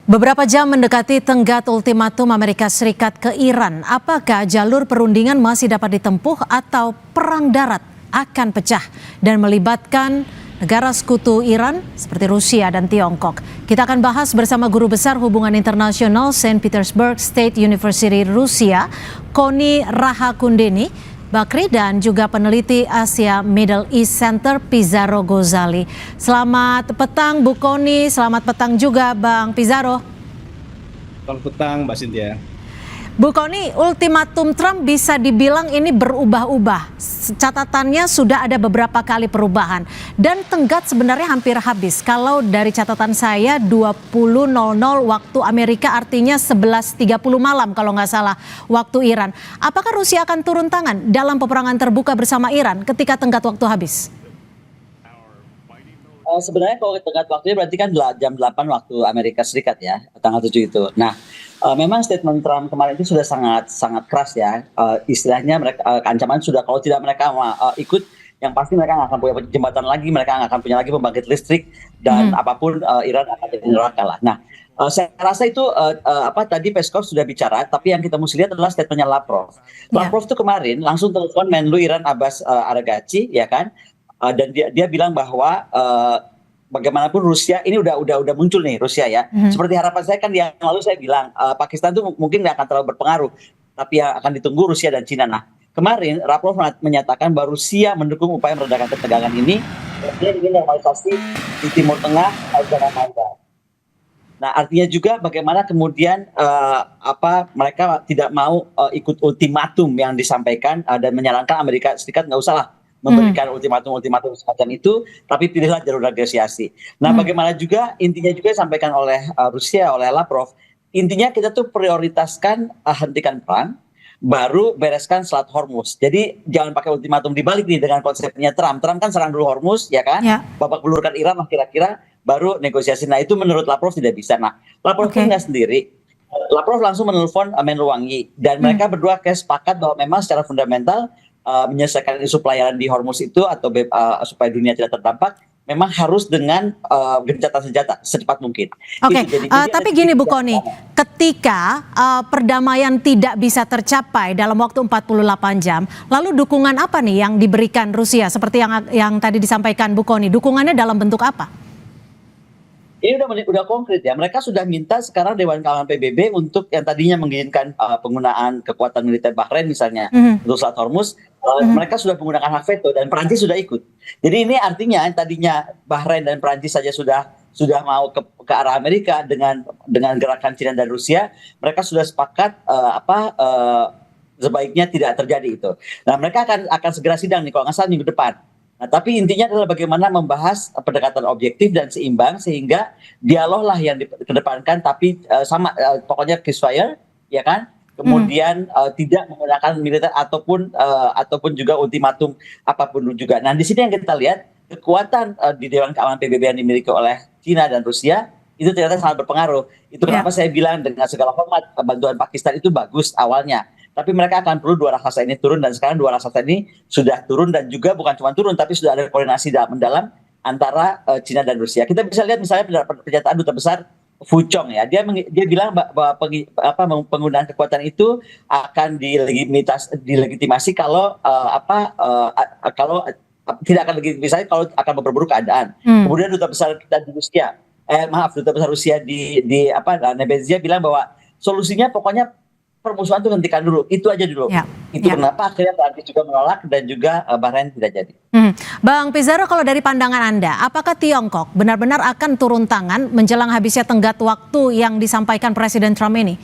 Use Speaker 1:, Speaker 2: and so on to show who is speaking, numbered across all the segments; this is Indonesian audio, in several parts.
Speaker 1: Beberapa jam mendekati tenggat ultimatum Amerika Serikat ke Iran, apakah jalur perundingan masih dapat ditempuh atau perang darat akan pecah dan melibatkan negara sekutu Iran seperti Rusia dan Tiongkok? Kita akan bahas bersama Guru Besar Hubungan Internasional Saint Petersburg State University Rusia, Koni Rahakundeni Bakri, dan juga peneliti Asia Middle East Center Pizarro Gozali. Selamat petang Bu Koni, selamat petang juga Bang Pizarro.
Speaker 2: Selamat petang Mbak Cynthia.
Speaker 1: Bu Koni, ultimatum Trump bisa dibilang ini berubah-ubah. Catatannya sudah ada beberapa kali perubahan. Dan tenggat sebenarnya hampir habis. Kalau dari catatan saya 20.00 waktu Amerika, artinya 11.30 malam kalau nggak salah waktu Iran. Apakah Rusia akan turun tangan dalam peperangan terbuka bersama Iran ketika tenggat waktu habis?
Speaker 3: Sebenarnya kalau tenggat waktunya berarti kan jam 8 waktu Amerika Serikat ya, tanggal 7 itu. Nah, memang statement Trump kemarin itu sudah sangat keras ya. Istilahnya mereka ancaman sudah, kalau tidak mereka ikut, yang pasti mereka nggak akan punya jembatan lagi, mereka nggak akan punya lagi pembangkit listrik, dan apapun Iran akan jadi neraka lah. Nah, saya rasa itu tadi Peskov sudah bicara, tapi yang kita mesti lihat adalah statementnya Lavrov. Lavrov itu kemarin langsung telepon Menlu Iran Abbas Araghchi, ya kan? Dan dia bilang bahwa bagaimanapun Rusia ini udah muncul nih Rusia ya. Seperti harapan saya kan yang lalu saya bilang Pakistan tuh mungkin nggak akan terlalu berpengaruh, tapi yang akan ditunggu Rusia dan Cina. Nah, kemarin Lavrov menyatakan bahwa Rusia mendukung upaya meredakan ketegangan ini. Dia ingin normalisasi di Timur Tengah jangan mangga. Nah, artinya juga bagaimana kemudian mereka tidak mau ikut ultimatum yang disampaikan dan menyarankan Amerika Serikat nggak usah lah memberikan ultimatum semacam itu, tapi pilihlah jalur negosiasi. Nah, bagaimana juga intinya juga disampaikan oleh Rusia, oleh Lavrov, intinya kita tuh prioritaskan hentikan perang, baru bereskan Selat Hormuz. Jadi jangan pakai ultimatum, dibalik nih dengan konsepnya Trump. Trump kan serang dulu Hormuz, ya kan? Ya. Babak belurkan Iran kira-kira, baru negosiasi. Nah, itu menurut Lavrov tidak bisa. Nah, Lavrov pun nggak sendiri. Lavrov langsung menelpon Menlu Wang Yi, dan mereka berdua sepakat bahwa memang secara fundamental menyelesaikan isu pelayaran di Hormuz itu atau supaya dunia tidak terdampak memang harus dengan gencatan senjata secepat mungkin.
Speaker 1: Oke, tapi gini Bu Koni, ketika perdamaian tidak bisa tercapai dalam waktu 48 jam, lalu dukungan apa nih yang diberikan Rusia seperti yang tadi disampaikan Bu Koni? Dukungannya dalam bentuk apa?
Speaker 3: Ini udah konkret ya. Mereka sudah minta sekarang Dewan Keamanan PBB untuk yang tadinya mengizinkan penggunaan kekuatan militer Bahrain misalnya untuk Selat Hormuz, mereka sudah menggunakan hak veto dan Perancis sudah ikut. Jadi ini artinya yang tadinya Bahrain dan Perancis saja sudah mau ke arah Amerika dengan gerakan Cina dan Rusia, mereka sudah sepakat sebaiknya tidak terjadi itu. Nah, mereka akan segera sidang nih kalau nggak salah minggu depan. Nah, tapi intinya adalah bagaimana membahas pendekatan objektif dan seimbang sehingga dialog lah yang dikedepankan, tapi pokoknya ceasefire, ya kan? Kemudian tidak menggunakan militer ataupun juga ultimatum apapun juga. Nah, di sini yang kita lihat kekuatan di Dewan Keamanan PBB yang dimiliki oleh Cina dan Rusia itu ternyata sangat berpengaruh. Itu kenapa saya bilang dengan segala hormat bantuan Pakistan itu bagus awalnya. Tapi mereka akan perlu dua raksasa ini turun, dan sekarang dua raksasa ini sudah turun, dan juga bukan cuma turun tapi sudah ada koordinasi mendalam antara Cina dan Rusia. Kita bisa lihat misalnya pernyataan Duta Besar Fu Chong ya, dia bilang bahwa penggunaan kekuatan itu akan dilegitimasi kalau tidak akan legitimasi kalau akan memperburuk keadaan. Kemudian Duta Besar kita di Rusia, Duta Besar Rusia di Nebenzia bilang bahwa solusinya pokoknya permusuhan itu hentikan dulu, itu aja dulu. Itu kenapa akhirnya Perancis juga menolak dan juga Bahrain tidak jadi.
Speaker 1: Bang Pizarro, kalau dari pandangan Anda, apakah Tiongkok benar-benar akan turun tangan menjelang habisnya tenggat waktu yang disampaikan Presiden Trump ini?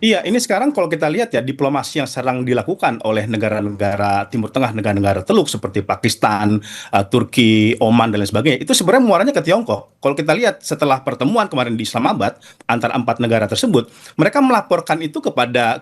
Speaker 2: Iya, ini sekarang kalau kita lihat ya, diplomasi yang sedang dilakukan oleh negara-negara Timur Tengah, negara-negara Teluk seperti Pakistan, Turki, Oman, dan lain sebagainya, itu sebenarnya muaranya ke Tiongkok. Kalau kita lihat setelah pertemuan kemarin di Islamabad antara 4 negara tersebut, mereka melaporkan itu kepada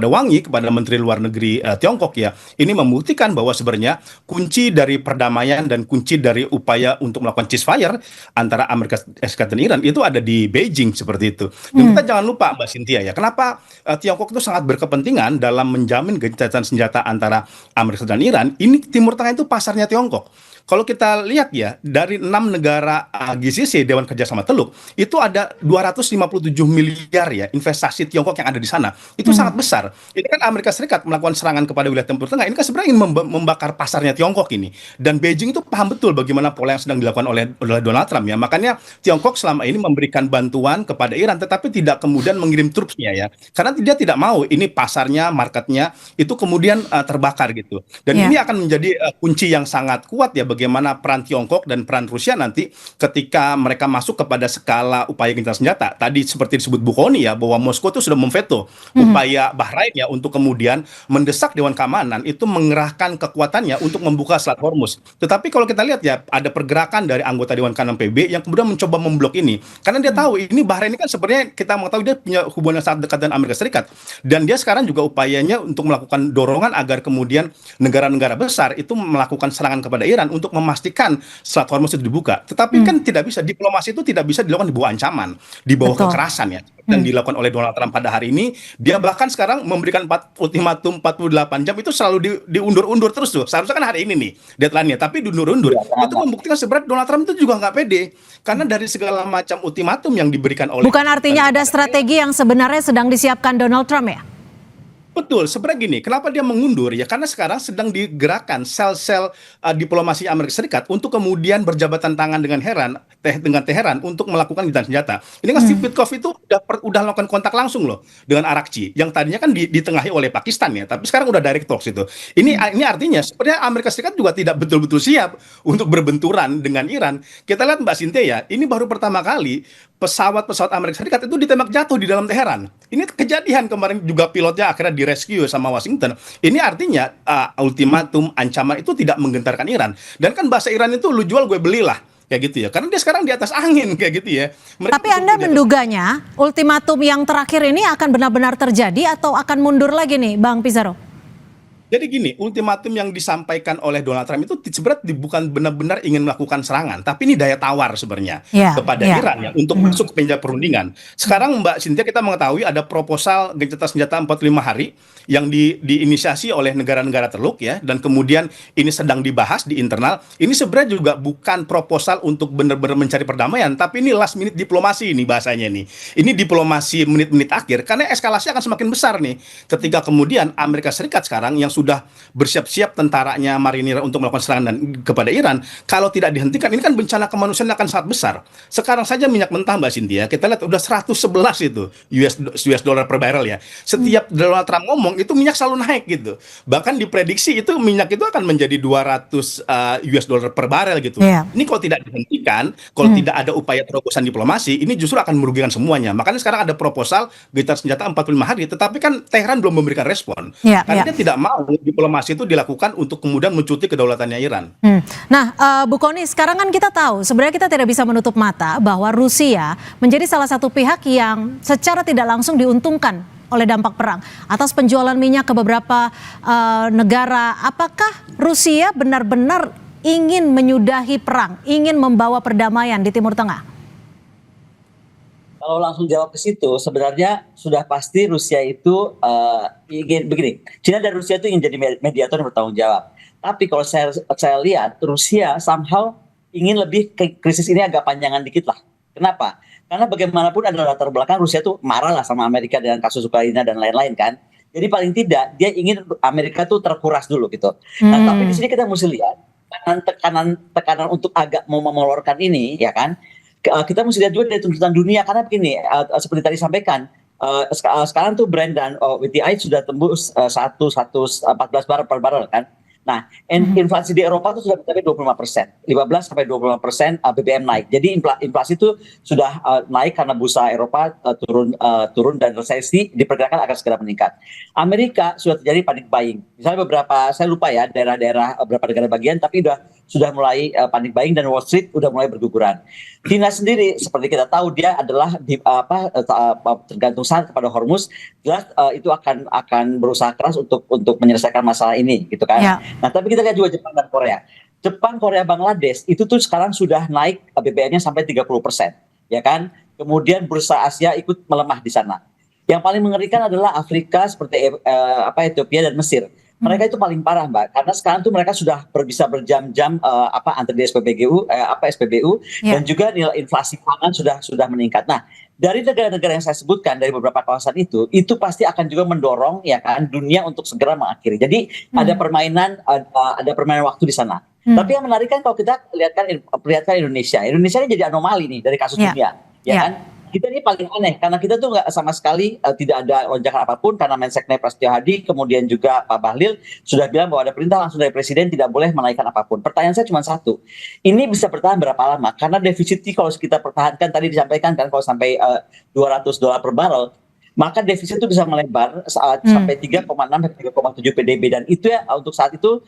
Speaker 2: Wang Yi, kepada Menteri Luar Negeri Tiongkok ya. Ini membuktikan bahwa sebenarnya kunci dari perdamaian dan kunci dari upaya untuk melakukan ceasefire antara Amerika Serikat dan Iran itu ada di Beijing seperti itu. Dan kita jangan lupa Mbak Cynthia Asia ya. Kenapa Tiongkok itu sangat berkepentingan dalam menjamin gencatan senjata antara Amerika Serikat dan Iran? Ini Timur Tengah itu pasarnya Tiongkok. Kalau kita lihat ya, dari 6 negara GCC, Dewan Kerjasama Teluk, itu ada 257 miliar ya investasi Tiongkok yang ada di sana. Itu sangat besar. Ini kan Amerika Serikat melakukan serangan kepada wilayah Timur Tengah, ini kan sebenarnya ingin membakar pasarnya Tiongkok ini. Dan Beijing itu paham betul bagaimana pola yang sedang dilakukan oleh Donald Trump ya. Makanya Tiongkok selama ini memberikan bantuan kepada Iran, tetapi tidak kemudian mengirim trupsnya ya. Karena dia tidak mau ini pasarnya, marketnya, itu kemudian terbakar gitu. Dan
Speaker 1: Ya.
Speaker 2: ini akan menjadi kunci yang sangat kuat ya, bagaimana peran Tiongkok dan peran Rusia nanti ketika mereka masuk kepada skala upaya gencatan senjata. Tadi seperti disebut Bukhoni ya, bahwa Moskow itu sudah memveto upaya Bahrain ya untuk kemudian mendesak Dewan Keamanan itu mengerahkan kekuatannya untuk membuka Selat Hormuz. Tetapi kalau kita lihat ya, ada pergerakan dari anggota Dewan Keamanan PB yang kemudian mencoba memblok ini. Karena dia tahu ini Bahrain ini kan sebenarnya kita mengetahui dia punya hubungan yang sangat dekat dengan Amerika Serikat. Dan dia sekarang juga upayanya untuk melakukan dorongan agar kemudian negara-negara besar itu melakukan serangan kepada Iran untuk memastikan Selat Hormuz itu dibuka. Tetapi kan tidak bisa, diplomasi itu tidak bisa dilakukan di bawah ancaman, di bawah
Speaker 1: Betul.
Speaker 2: kekerasan ya. Dan dilakukan oleh Donald Trump pada hari ini, dia bahkan sekarang memberikan ultimatum 48 jam itu selalu diundur-undur terus tuh. Seharusnya kan hari ini nih deadline-nya, tapi diundur-undur.
Speaker 3: Iya,
Speaker 2: Itu membuktikan sebenarnya Donald Trump itu juga nggak pede. Karena dari segala macam ultimatum yang diberikan oleh
Speaker 1: Bukan artinya ada strategi yang sebenarnya sedang disiapkan Donald Trump ya?
Speaker 2: Betul, sebenarnya gini, kenapa dia mengundur ya? Karena sekarang sedang digerakkan sel-sel diplomasi Amerika Serikat untuk kemudian berjabatan tangan dengan Teheran untuk melakukan gencatan senjata. Ini kan Steve Witkoff itu udah melakukan kontak langsung loh dengan Arakci, yang tadinya kan ditengahi oleh Pakistan ya, tapi sekarang udah direct talks itu. Ini artinya sebenarnya Amerika Serikat juga tidak betul-betul siap untuk berbenturan dengan Iran. Kita lihat Mbak Sintia ya, ini baru pertama kali pesawat-pesawat Amerika Serikat itu ditembak jatuh di dalam Teheran. Ini kejadian kemarin juga pilotnya akhirnya direscue sama Washington. Ini artinya ultimatum ancaman itu tidak menggentarkan Iran. Dan kan bahasa Iran itu lu jual gue belilah kayak gitu ya. Karena dia sekarang di atas angin kayak gitu ya.
Speaker 1: Tapi Anda menduganya ultimatum yang terakhir ini akan benar-benar terjadi atau akan mundur lagi nih Bang Pizarro?
Speaker 2: Jadi gini, ultimatum yang disampaikan oleh Donald Trump itu sebenarnya bukan benar-benar ingin melakukan serangan, tapi ini daya tawar sebenarnya kepada Iran ya untuk masuk ke meja perundingan. Sekarang Mbak Cynthia, kita mengetahui ada proposal gencatan senjata 45 hari yang diinisiasi oleh negara-negara Teluk ya, dan kemudian ini sedang dibahas di internal. Ini sebenarnya juga bukan proposal untuk benar-benar mencari perdamaian, tapi ini last minute diplomasi ini bahasanya nih. Ini diplomasi menit-menit akhir karena eskalasi akan semakin besar nih ketika kemudian Amerika Serikat sekarang yang sudah bersiap-siap tentaranya, marinir untuk melakukan serangan kepada Iran, kalau tidak dihentikan, ini kan bencana kemanusiaan akan sangat besar. Sekarang saja minyak mentah Mbak Cynthia, kita lihat udah 111 itu US dollar per barrel ya. Setiap Donald Trump ngomong, itu minyak selalu naik gitu. Bahkan diprediksi itu minyak itu akan menjadi 200 US dollar per barel gitu. Ini kalau tidak dihentikan, kalau tidak ada upaya terobosan diplomasi, ini justru akan merugikan semuanya. Makanya sekarang ada proposal gencatan senjata 45 hari, tetapi kan Teheran belum memberikan respon. Karena dia tidak mau diplomasi itu dilakukan untuk kemudian mencuti kedaulatannya Iran.
Speaker 1: Nah, Bu Kony, sekarang kan kita tahu sebenarnya kita tidak bisa menutup mata bahwa Rusia menjadi salah satu pihak yang secara tidak langsung diuntungkan oleh dampak perang atas penjualan minyak ke beberapa negara. Apakah Rusia benar-benar ingin menyudahi perang, ingin membawa perdamaian di Timur Tengah?
Speaker 3: Kalau langsung jawab ke situ, sebenarnya sudah pasti Rusia itu ingin begini. China dan Rusia itu ingin jadi mediator yang bertanggung jawab. Tapi kalau saya lihat, Rusia somehow ingin lebih ke krisis ini agak panjangan dikit lah. Kenapa? Karena bagaimanapun ada latar belakang Rusia tuh marah lah sama Amerika dengan kasus Ukraina dan lain-lain kan. Jadi paling tidak dia ingin Amerika tuh terkuras dulu gitu. Nah, tapi di sini kita mesti lihat tekanan untuk agak mau memolorkan ini, ya kan? Kita mesti lihat juga dari tuntutan dunia karena begini, seperti tadi sampaikan, sekarang tuh Brent dan WTI sudah tembus 114 barel per barel kan. Nah, inflasi di Eropa itu sudah mencapai 25%, 15-25% BBM naik. Jadi inflasi itu sudah naik karena bursa Eropa turun dan resesi diperkirakan akan segera meningkat. Amerika sudah terjadi panic buying. Misalnya beberapa, saya lupa ya daerah-daerah beberapa negara bagian, tapi sudah mulai panic buying dan Wall Street sudah mulai berguguran. China sendiri seperti kita tahu dia adalah tergantung sangat kepada Hormuz, jelas itu akan berusaha keras untuk menyelesaikan masalah ini gitu kan. Nah, tapi kita lihat juga Jepang dan Korea. Jepang, Korea, Bangladesh itu tuh sekarang sudah naik BBM-nya sampai 30%, ya kan? Kemudian bursa Asia ikut melemah di sana. Yang paling mengerikan adalah Afrika seperti Ethiopia dan Mesir. Mereka itu paling parah, Mbak, karena sekarang tuh mereka sudah bisa berjam-jam antara di SPBU
Speaker 1: Ya.
Speaker 3: dan juga nilai inflasi pangan sudah meningkat. Nah, dari negara-negara yang saya sebutkan dari beberapa kawasan itu pasti akan juga mendorong ya kan dunia untuk segera mengakhiri. Jadi ada permainan waktu di sana. Tapi yang menarik kan kalau kita perlihatkan Indonesia ini jadi anomali nih dari kasus
Speaker 1: Ya.
Speaker 3: dunia, ya
Speaker 1: Ya.
Speaker 3: kan? Kita ini paling aneh karena kita tuh nggak sama sekali tidak ada lonjakan apapun karena Menseknek Prasetyo Hadi kemudian juga Pak Bahlil sudah bilang bahwa ada perintah langsung dari Presiden tidak boleh menaikkan apapun. Pertanyaan saya cuma satu, ini bisa bertahan berapa lama? Karena defisit kalau kita pertahankan tadi disampaikan kan kalau sampai $200 per barrel, maka defisit itu bisa melebar sampai 3,6 sampai 3,7 PDB dan itu ya untuk saat itu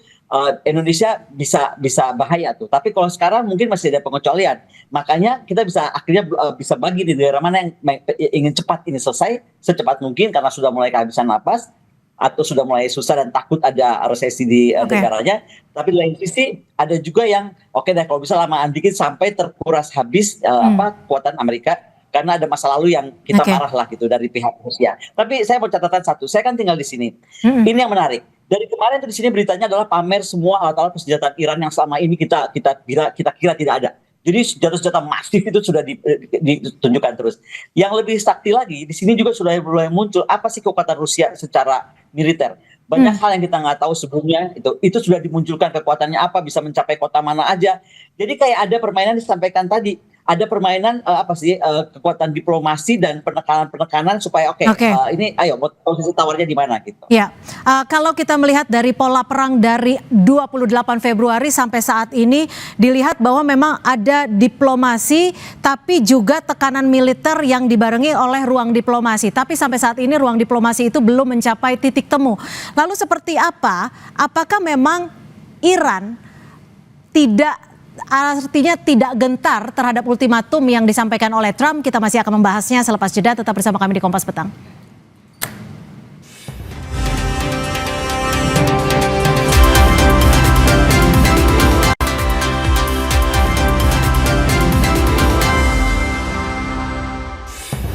Speaker 3: Indonesia bisa bahaya tuh. Tapi kalau sekarang mungkin masih ada pengecualian. Makanya kita akhirnya bisa bagi di daerah mana yang ingin cepat ini selesai secepat mungkin karena sudah mulai kehabisan napas atau sudah mulai susah dan takut ada resesi di negaranya. Tapi di lain sisi ada juga yang oke deh kalau bisa lamaan dikit sampai terkuras habis kekuatan Amerika. Karena ada masa lalu yang kita marah lah gitu dari pihak Rusia. Tapi saya mau catatan satu, saya kan tinggal di sini. Ini yang menarik. Dari kemarin di sini beritanya adalah pamer semua alat-alat persenjataan Iran yang selama ini kita kira tidak ada. Jadi senjata-senjata masif itu sudah ditunjukkan terus. Yang lebih sakti lagi di sini juga sudah mulai muncul apa sih kekuatan Rusia secara militer. Banyak hal yang kita nggak tahu sebelumnya itu sudah dimunculkan kekuatannya apa bisa mencapai kota mana aja. Jadi kayak ada permainan disampaikan tadi. Ada permainan kekuatan diplomasi dan penekanan supaya ini ayo posisi tawarnya di mana gitu.
Speaker 1: Ya, kalau kita melihat dari pola perang dari 28 Februari sampai saat ini dilihat bahwa memang ada diplomasi tapi juga tekanan militer yang dibarengi oleh ruang diplomasi. Tapi sampai saat ini ruang diplomasi itu belum mencapai titik temu. Lalu seperti apa? Apakah memang Iran artinya tidak gentar terhadap ultimatum yang disampaikan oleh Trump? Kita masih akan membahasnya selepas jeda. Tetap bersama kami di Kompas Petang.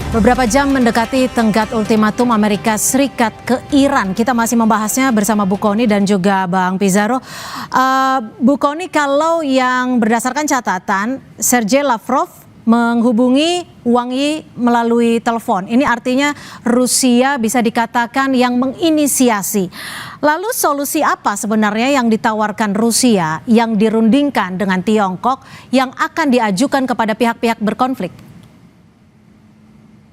Speaker 1: Beberapa jam mendekati tenggat ultimatum Amerika Serikat ke Iran. Kita masih membahasnya bersama Bu Kony dan juga Bang Pizarro. Bu Kony, kalau yang berdasarkan catatan, Sergei Lavrov menghubungi Wang Yi melalui telepon. Ini artinya Rusia bisa dikatakan yang menginisiasi. Lalu solusi apa sebenarnya yang ditawarkan Rusia yang dirundingkan dengan Tiongkok yang akan diajukan kepada pihak-pihak berkonflik?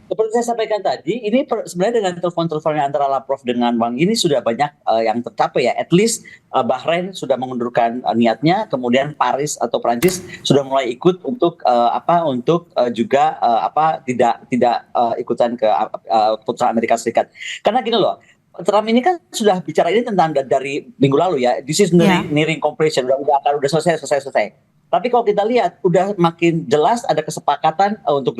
Speaker 3: Seperti saya sampaikan tadi, ini sebenarnya dengan telepon-teleponnya antara Lavrov dengan Wang Yi ini sudah banyak yang tercapai ya. At least Bahrain sudah mengundurkan niatnya, kemudian Paris atau Prancis sudah mulai ikut untuk juga tidak ikutan ke keputusan Amerika Serikat. Karena gini loh, Trump ini kan sudah bicara ini tentang dari minggu lalu ya. This is nearing completion, udah selesai. Tapi kalau kita lihat udah makin jelas ada kesepakatan untuk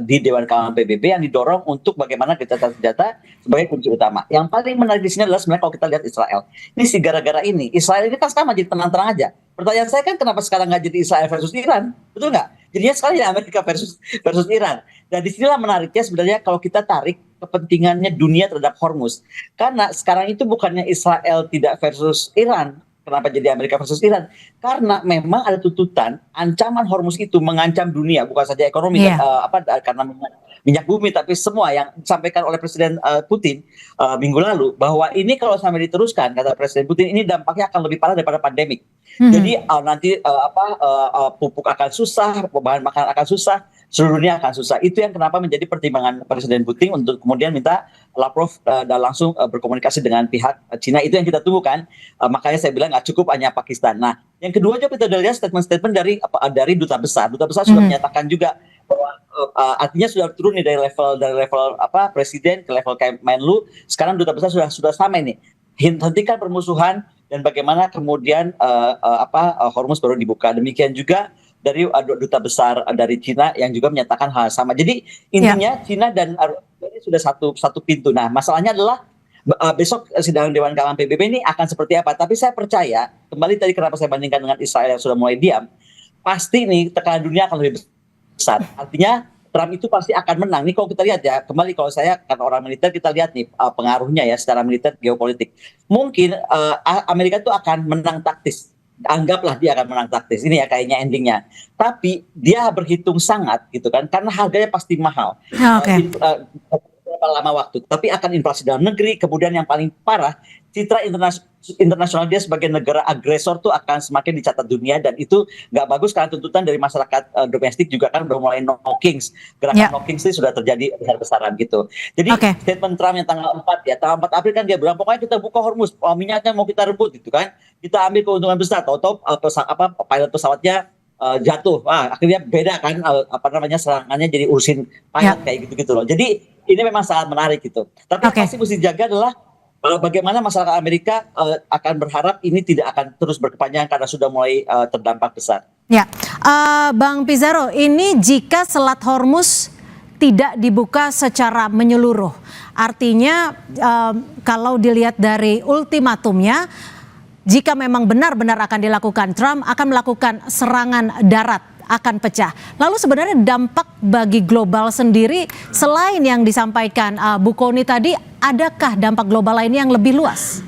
Speaker 3: di Dewan Keamanan PBB yang didorong untuk bagaimana gencatan senjata sebagai kunci utama. Yang paling menarik di sini adalah sebenarnya kalau kita lihat Israel. Ini sih gara-gara ini Israel ini kan sekarang jadi tenang-tenang aja. Pertanyaan saya kan kenapa sekarang nggak jadi Israel versus Iran? Betul nggak? Jadinya sekarang ya Amerika versus Iran. Dan disinilah menariknya sebenarnya kalau kita tarik kepentingannya dunia terhadap Hormuz. Karena sekarang itu bukannya Israel tidak versus Iran. Kenapa jadi Amerika versus Iran? Karena memang ada tuntutan ancaman Hormuz itu mengancam dunia, bukan saja ekonomi karena minyak bumi, tapi semua yang disampaikan oleh Presiden Putin minggu lalu bahwa ini kalau sampai diteruskan, kata Presiden Putin, ini dampaknya akan lebih parah daripada pandemik. Jadi nanti pupuk akan susah, bahan makanan akan susah, seluruh dunia akan susah. Itu yang kenapa menjadi pertimbangan Presiden Putin untuk kemudian minta Lavrov dan langsung berkomunikasi dengan pihak Cina. Itu yang kita tunggu kan. Makanya saya bilang nggak cukup hanya Pakistan. Nah, yang kedua juga kita lihat statement-statement dari duta besar. Duta besar sudah menyatakan juga bahwa artinya sudah turun nih dari level presiden ke level Menlu. Sekarang duta besar sudah sama ini. Hentikan permusuhan dan bagaimana kemudian Hormuz baru dibuka. Demikian juga dari duta besar dari Cina yang juga menyatakan hal sama. Jadi intinya Cina dan ini sudah satu pintu. Nah, masalahnya adalah besok sidang Dewan Keamanan PBB ini akan seperti apa. Tapi saya percaya, kembali tadi kenapa saya bandingkan dengan Israel yang sudah mulai diam, pasti nih tekanan dunia akan lebih besar. Artinya Trump itu pasti akan menang. Nih kalau kita lihat ya, kembali kalau saya kan orang militer, kita lihat nih pengaruhnya ya secara militer geopolitik. Mungkin Amerika itu akan menang taktis. Anggaplah dia akan menang taktis. Ini ya kayaknya endingnya. Tapi dia berhitung sangat gitu kan, karena harganya pasti mahal.
Speaker 1: Oke.
Speaker 3: Berapa lama waktu, tapi akan inflasi dalam negeri, kemudian yang paling parah, citra internasional dia sebagai negara agresor tuh akan semakin dicatat dunia, dan itu nggak bagus karena tuntutan dari masyarakat domestik juga kan udah mulai no kings, gerakan no kings itu sudah terjadi besar-besaran gitu. Jadi statement Trump yang tanggal 4 ya, tanggal 4 April kan dia bilang pokoknya kita buka Hormuz, minyaknya mau kita rebut gitu kan, kita ambil keuntungan besar, tahu-tahu pilot pesawatnya jatuh, akhirnya beda kan serangannya jadi urusin pilot kayak gitu-gitu loh. Jadi ini memang sangat menarik gitu. Tapi yang pasti mesti jaga adalah bagaimana masyarakat Amerika akan berharap ini tidak akan terus berkepanjangan karena sudah mulai terdampak besar.
Speaker 1: Ya, Bang Pizarro, ini jika Selat Hormuz tidak dibuka secara menyeluruh, artinya kalau dilihat dari ultimatumnya, jika memang benar-benar akan dilakukan, Trump akan melakukan serangan darat, akan pecah. Lalu sebenarnya dampak bagi global sendiri, selain yang disampaikan Bu Kony tadi, adakah dampak global lainnya yang lebih luas?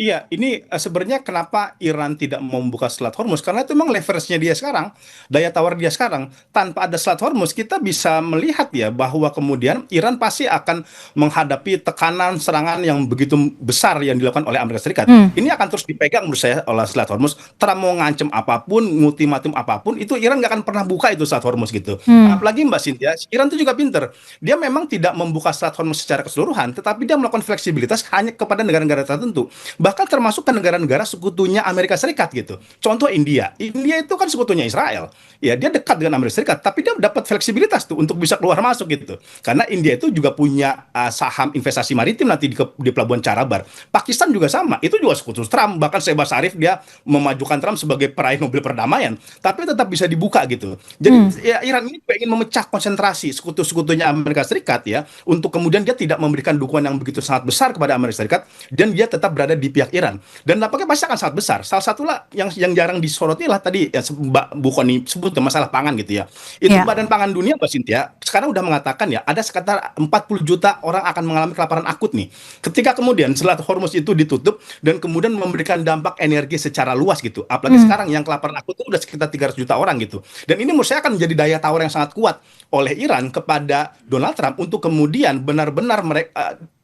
Speaker 2: Iya, ini sebenarnya kenapa Iran tidak mau membuka Selat Hormuz, karena itu memang leverage-nya dia sekarang, daya tawar dia sekarang. Tanpa ada Selat Hormuz, kita bisa melihat ya bahwa kemudian Iran pasti akan menghadapi tekanan serangan yang begitu besar yang dilakukan oleh Amerika Serikat. Ini akan terus dipegang menurut saya oleh Selat Hormuz. Trump mau ngancem apapun, ultimatum apapun, itu Iran nggak akan pernah buka itu Selat Hormuz gitu. Apalagi Mbak Cynthia, Iran itu juga pinter. Dia memang tidak membuka Selat Hormuz secara keseluruhan, tetapi dia melakukan fleksibilitas hanya kepada negara-negara tertentu. Bahkan termasuk ke negara-negara sekutunya Amerika Serikat gitu. Contoh India. India itu kan sekutunya Israel. Ya, dia dekat dengan Amerika Serikat, tapi dia dapat fleksibilitas tuh untuk bisa keluar masuk gitu. Karena India itu juga punya saham investasi maritim nanti di Pelabuhan Charabar. Pakistan juga sama, itu juga sekutu Trump. Bahkan Shehbaz Sharif dia memajukan Trump sebagai peraih Nobel perdamaian, tapi tetap bisa dibuka gitu. Jadi ya, Iran ini pengen memecah konsentrasi sekutu-sekutunya Amerika Serikat ya, untuk kemudian dia tidak memberikan dukungan yang begitu sangat besar kepada Amerika Serikat, dan dia tetap berada di pihak Iran, dan dampaknya pasti akan sangat besar. Salah satulah yang jarang disoroti lah tadi ya, Mbak Bu Kony sebut masalah pangan gitu ya. Itu Badan Pangan Dunia Mbak Cynthia sekarang udah mengatakan ya, ada sekitar 40 juta orang akan mengalami kelaparan akut nih. Ketika kemudian Selat Hormuz itu ditutup dan kemudian memberikan dampak energi secara luas gitu. Apalagi sekarang yang kelaparan akut itu udah sekitar 300 juta orang gitu. Dan ini menurut saya akan menjadi daya tawar yang sangat kuat oleh Iran kepada Donald Trump untuk kemudian benar-benar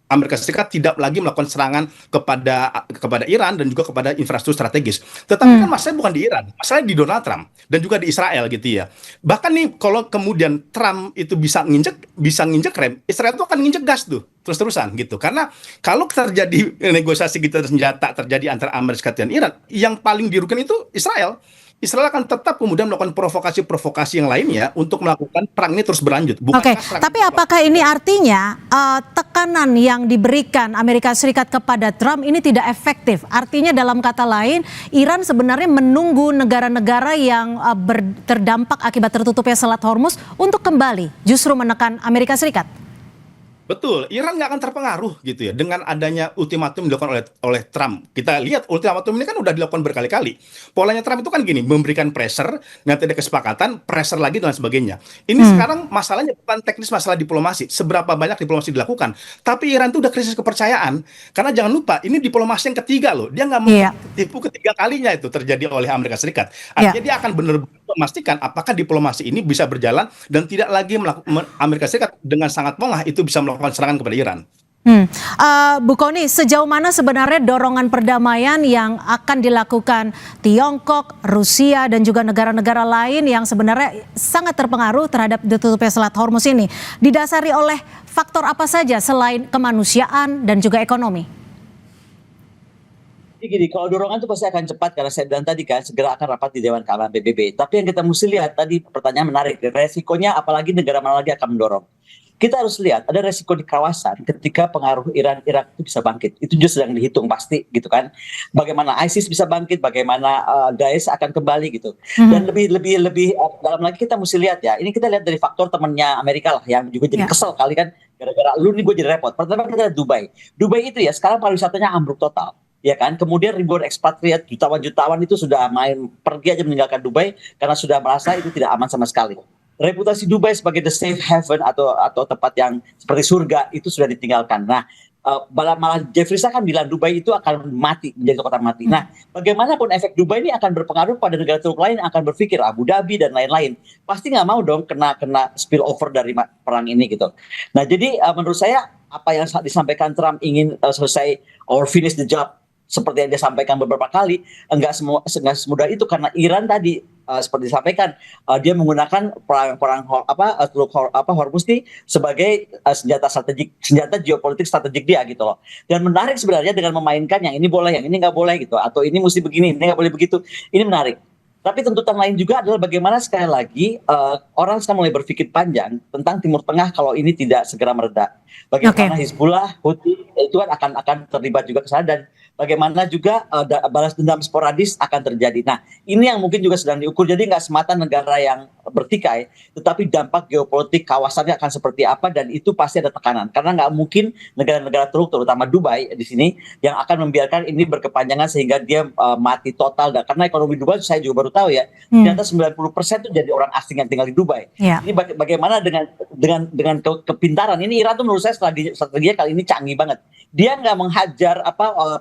Speaker 2: Amerika Serikat tidak lagi melakukan serangan kepada Iran dan juga kepada infrastruktur strategis. Tetapi kan masalahnya bukan di Iran, masalahnya di Donald Trump dan juga di Israel gitu ya. Bahkan nih kalau kemudian Trump itu bisa nginjek rem, Israel itu akan nginjek gas tuh terus-terusan gitu. Karena kalau terjadi negosiasi gitu senjata terjadi antara Amerika Serikat dan Iran, yang paling dirugikan itu Israel. Israel akan tetap kemudian melakukan provokasi-provokasi yang lainnya untuk melakukan perang ini terus berlanjut.
Speaker 1: Oke, tapi apakah ini artinya tekanan yang diberikan Amerika Serikat kepada Trump ini tidak efektif? Artinya dalam kata lain, Iran sebenarnya menunggu negara-negara yang terdampak akibat tertutupnya Selat Hormuz untuk kembali justru menekan Amerika Serikat?
Speaker 2: Betul, Iran nggak akan terpengaruh gitu ya dengan adanya ultimatum dilakukan oleh Trump. Kita lihat ultimatum ini kan udah dilakukan berkali-kali. Polanya Trump itu kan gini, memberikan pressure, nanti ada kesepakatan, pressure lagi dan sebagainya. Ini sekarang masalahnya bukan teknis, masalah diplomasi. Seberapa banyak diplomasi dilakukan, tapi Iran itu udah krisis kepercayaan. Karena jangan lupa, ini diplomasi yang ketiga loh. Dia nggak mau tipu ketiga kalinya itu terjadi oleh Amerika Serikat. Artinya dia akan benar-benar memastikan apakah diplomasi ini bisa berjalan dan tidak lagi Amerika Serikat dengan sangat pongah itu bisa melakukan serangan kepada Iran.
Speaker 1: Bu Kony, sejauh mana sebenarnya dorongan perdamaian yang akan dilakukan Tiongkok, Rusia, dan juga negara-negara lain yang sebenarnya sangat terpengaruh terhadap ditutupnya Selat Hormuz ini didasari oleh faktor apa saja selain kemanusiaan dan juga ekonomi?
Speaker 3: Jadi gini, kalau dorongan itu pasti akan cepat karena saya bilang tadi kan segera akan rapat di Dewan Keamanan PBB. Tapi yang kita mesti lihat tadi pertanyaan menarik, resikonya apalagi negara mana lagi akan mendorong. Kita harus lihat ada resiko di kawasan ketika pengaruh Irak itu bisa bangkit. Itu juga sedang dihitung pasti gitu kan. Bagaimana ISIS bisa bangkit, bagaimana Daesh akan kembali gitu. Dan lebih dalam lagi kita mesti lihat ya. Ini kita lihat dari faktor temannya Amerika lah yang juga jadi kesel kali kan gara-gara lu nih gue jadi repot. Pertama kita lihat Dubai. Dubai itu ya sekarang pariwisatanya ambruk total. Ya kan, kemudian ribuan ekspatriat jutawan-jutawan itu sudah main pergi aja meninggalkan Dubai karena sudah merasa itu tidak aman sama sekali. reputasi Dubai sebagai the safe haven atau tempat yang seperti surga itu sudah ditinggalkan. Nah, malah Jeffrey Sachs kan bilang Dubai itu akan mati, menjadi kota mati. Nah, bagaimanapun efek Dubai ini akan berpengaruh pada negara Teluk lain yang akan berpikir Abu Dhabi dan lain-lain. Pasti nggak mau dong kena spill over dari perang ini gitu. Nah, jadi menurut saya apa yang disampaikan Trump ingin selesai or finish the job seperti yang dia sampaikan beberapa kali, enggak semudah itu karena Iran tadi seperti disampaikan dia menggunakan perang Teluk Hormuz ini sebagai senjata geopolitik strategik dia gitu loh. Dan menarik sebenarnya dengan memainkan yang ini boleh, yang ini nggak boleh gitu, atau ini mesti begini, ini nggak boleh begitu. Ini menarik. Tapi tuntutan lain juga adalah bagaimana sekali lagi orang sekarang mulai berpikir panjang tentang Timur Tengah kalau ini tidak segera mereda. Bagaimana Hizbullah, Houthi itu kan akan terlibat juga ke sana, dan bagaimana juga balas dendam sporadis akan terjadi. Nah, ini yang mungkin juga sedang diukur. Jadi nggak semata negara yang bertikai, tetapi dampak geopolitik kawasannya akan seperti apa, dan itu pasti ada tekanan. Karena nggak mungkin negara-negara Teluk, terutama Dubai di sini, yang akan membiarkan ini berkepanjangan sehingga dia mati total. Dan karena ekonomi Dubai, saya juga baru tahu ya, ternyata 90% itu jadi orang asing yang tinggal di Dubai. Ini bagaimana dengan kepintaran ini, Iran tuh menurut saya strateginya kali ini canggih banget. Dia nggak menghajar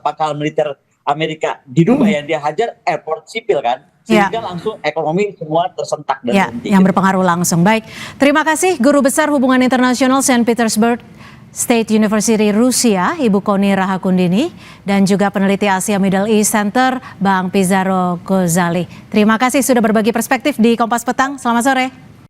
Speaker 3: pangkalan militer Amerika di Dubai, yang dia hajar airport sipil kan, sehingga langsung ekonomi semua tersentak dan berhenti.
Speaker 1: Yang berpengaruh langsung. Baik, terima kasih Guru Besar Hubungan Internasional Saint Petersburg State University Rusia, Ibu Koni Rahakundini, dan juga peneliti Asia Middle East Center, Bang Pizarro Ghazali. Terima kasih sudah berbagi perspektif di Kompas Petang. Selamat sore.